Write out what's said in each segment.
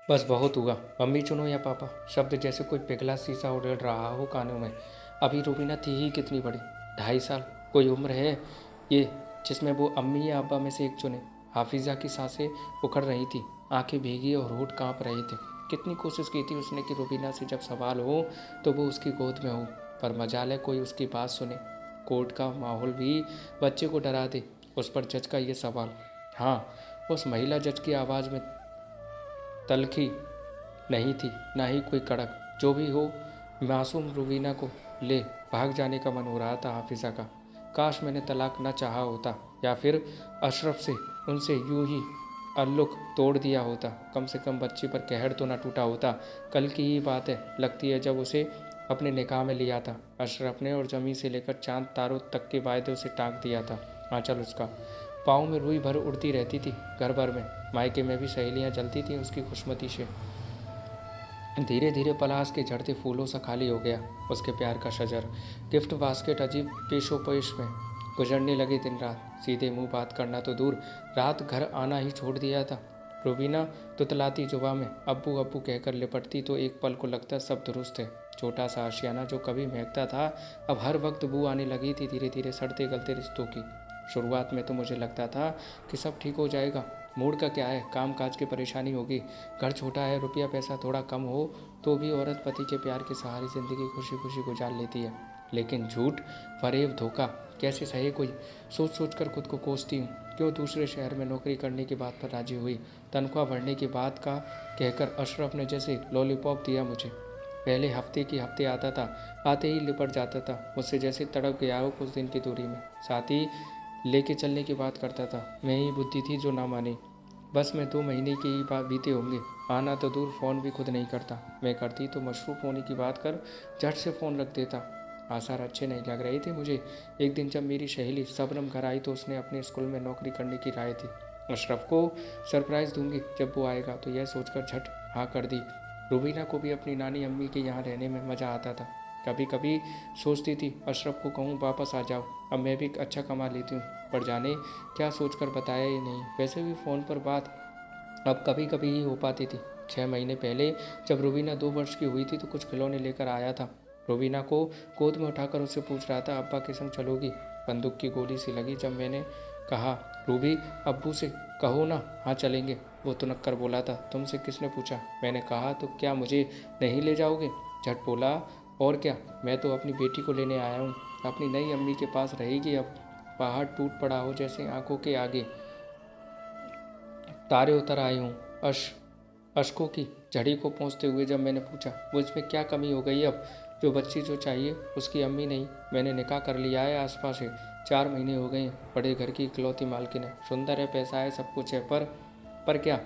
बस बहुत हुआ। मम्मी चुनो या पापा, शब्द जैसे कोई पिघला शीशा उड़ेल रहा हो कानों में। अभी रूबीना थी ही कितनी बड़ी, 2.5 साल। कोई उम्र है ये जिसमें वो अम्मी या अब्बा में से एक चुने। हाफिज़ा की सांसें उखड़ रही थी, आंखें भीगी और होठ कांप रहे थे। कितनी कोशिश की थी उसने कि रूबीना से जब सवाल हो तो वो उसकी गोद में हो, पर मजाल है कोई उसकी बात सुने। कोर्ट का माहौल भी बच्चे को डरा दे। उस पर जज का ये सवाल। हाँ, उस महिला जज की आवाज़ में तलखी नहीं थी, ना ही कोई कड़क। जो भी हो, मासूम रूबीना को ले भाग जाने का मन हो रहा था हाफिज़ा का। काश मैंने तलाक न चाहा होता, या फिर अशरफ से उनसे यूं ही ताल्लुक तोड़ दिया होता। कम से कम बच्ची पर कहर तो न टूटा होता। कल की ही बात है, लगती है, जब उसे अपने निकाह में लिया था अशरफ ने, और ज़मीन से लेकर चांद तारों तक के वायदे उसे टाँग दिया था। आंचल उसका पाँव में रुई भर उड़ती रहती थी घर भर में। मायके में भी सहेलियाँ जलती थीं उसकी खुशमती से। धीरे धीरे पलाश के झड़ते फूलों सा खाली हो गया उसके प्यार का शजर। गिफ्ट बास्केट अजीब पेशोपेश में गुजरने लगे दिन रात। सीधे मुंह बात करना तो दूर, रात घर आना ही छोड़ दिया था। रूबीना तुतलाती जुबा में अब्बू अब्बू कहकर लिपटती तो एक पल को लगता सब दुरुस्त है। छोटा सा आशियाना जो कभी महकता था, अब हर वक्त बू आने लगी थी धीरे धीरे सड़ते गलते रिश्तों की। शुरुआत में तो मुझे लगता था कि सब ठीक हो जाएगा। मूड का क्या है, काम काज की परेशानी होगी, घर छोटा है, रुपया पैसा थोड़ा कम हो तो भी औरत पति के प्यार के सहारे ज़िंदगी खुशी खुशी गुजार लेती है। लेकिन झूठ, फरेब, धोखा कैसे सहे कोई? सोच सोच कर खुद को कोसती हूँ। क्यों दूसरे शहर में नौकरी करने की बात पर राजी हुई? तनख्वाह बढ़ने की बात का कहकर अशरफ ने जैसे लॉलीपॉप दिया मुझे। पहले हफ्ते की हफ्ते आता था, आते ही लिपट जाता था मुझसे, जैसे तड़प गया हो कुछ दिन की दूरी में। साथ ही लेके चलने की बात करता था। मैं ही बुद्धि थी जो ना मानी। बस में 2 महीने के ही बात बीते होंगे। आना तो दूर, फ़ोन भी खुद नहीं करता। मैं करती तो मशरूफ़ होने की बात कर झट से फ़ोन रख देता। आसार अच्छे नहीं लग रहे थे मुझे। एक दिन जब मेरी सहेली सबनम घर आई तो उसने अपने स्कूल में नौकरी करने की राय थी। अशरफ को सरप्राइज़ दूंगी जब वो आएगा, तो यह सोचकर झट हाँ कर दी। रूबीना को भी अपनी नानी अम्मी के यहाँ रहने में मज़ा आता था। कभी कभी सोचती थी अशरफ को कहूँ वापस आ जाओ, अब मैं भी अच्छा कमा लेती हूँ। पर जाने क्या सोचकर बताया ही नहीं। वैसे भी फ़ोन पर बात अब कभी कभी ही हो पाती थी। 6 महीने पहले जब रूबीना 2 वर्ष की हुई थी तो कुछ खिलौने लेकर आया था। रूबीना को गोद में उठाकर उससे पूछ रहा था, अब्बा के संग चलोगी? बंदूक की गोली सी लगी जब मैंने कहा, रूबी अब्बू से कहो ना हाँ चलेंगे। वो तुनक कर बोला था, तुमसे किसने पूछा? मैंने कहा तो क्या मुझे नहीं ले जाओगे? झट बोला, और क्या, मैं तो अपनी बेटी को लेने आया हूँ। अपनी नई अम्मी के पास रहेगी अब। पहाड़ टूट पड़ा हो जैसे आंखों के आगे तारे उतर आए हूँ। अशकों की झड़ी को पहुँचते हुए जब मैंने पूछा, मुझ में क्या कमी हो गई अब? जो बच्ची जो चाहिए उसकी अम्मी नहीं। मैंने निकाह कर लिया है आसपास है, 4 महीने हो गए हैं। बड़े घर की इकलौती मालकिन है, सुंदर है, पैसा है, सब कुछ है, पर क्या?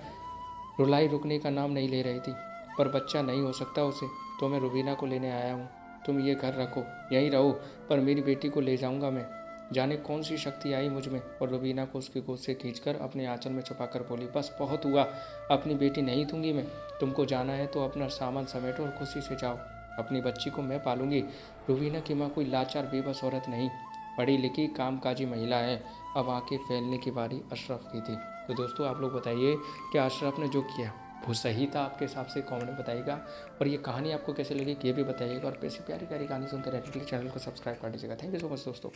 रुलाई रुकने का नाम नहीं ले रही थी। पर बच्चा नहीं हो सकता उसे, तो मैं रुबीना को लेने आया हूँ। तुम ये घर रखो, यहीं रहो, पर मेरी बेटी को ले जाऊँगा मैं। जाने कौन सी शक्ति आई मुझ में, और रुबीना को उसकी गोद से खींचकर अपने आंचल में छुपाकर बोली, बस बहुत हुआ, अपनी बेटी नहीं दूंगी मैं। तुमको जाना है तो अपना सामान समेटो और खुशी से जाओ। अपनी बच्ची को मैं पालूंगी। रुबीना की माँ कोई लाचार बेबस औरत नहीं, पढ़ी लिखी कामकाजी महिला है। अब आके फैलने की बारी अशरफ की थी। तो दोस्तों आप लोग बताइए कि अशरफ ने जो किया वो सही था आपके हिसाब से? कमेंट में बताइएगा। और ये कहानी आपको कैसे लगी ये भी बताइएगा। और ऐसी प्यारी प्यारी कहानी सुनते रहने के लिए चैनल को सब्सक्राइब कर दीजिएगा। थैंक यू सो मच दोस्तों।